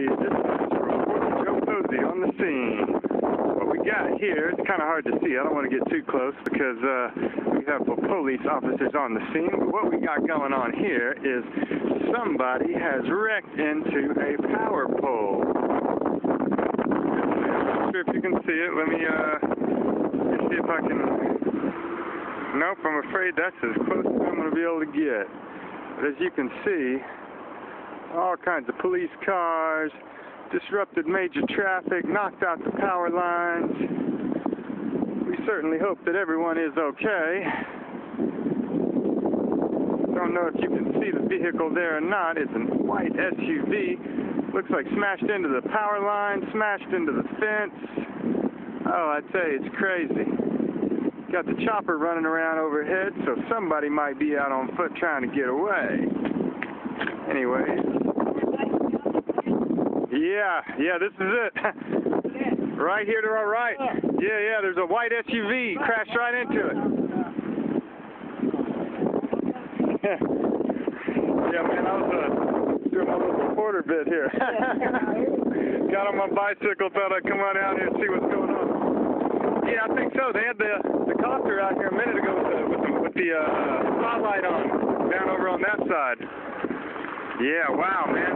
This is reporter Joe Posey on the scene. What we got here, it's kind of hard to see. I don't want to get too close because we have police officers on the scene. But what we got going on here is somebody has wrecked into a power pole. I'm not sure if you can see it. Let me see if I can. Nope, I'm afraid that's as close as I'm going to be able to get. But as you can see, all kinds of police cars, disrupted major traffic, knocked out the power lines. We certainly hope that everyone is okay. Don't know if you can see the vehicle there or not. It's a white SUV. Looks like smashed into the power line, smashed into the fence. Oh, I tell you, it's crazy. Got the chopper running around overhead, so somebody might be out on foot trying to get away. Anyways. Yeah, this is it. Right here to our right. Yeah, there's a white SUV crashed right into it. Yeah, man, I was doing my little reporter bit here. Got on my bicycle, thought I'd come on out here and see what's going on. Yeah, I think so. They had the copter out here a minute ago with the spotlight on, down over on that side. Yeah, wow, man.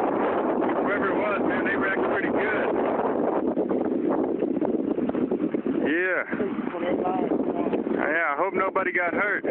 Whoever it was, man, they wrecked pretty good. Yeah. Yeah, I hope nobody got hurt.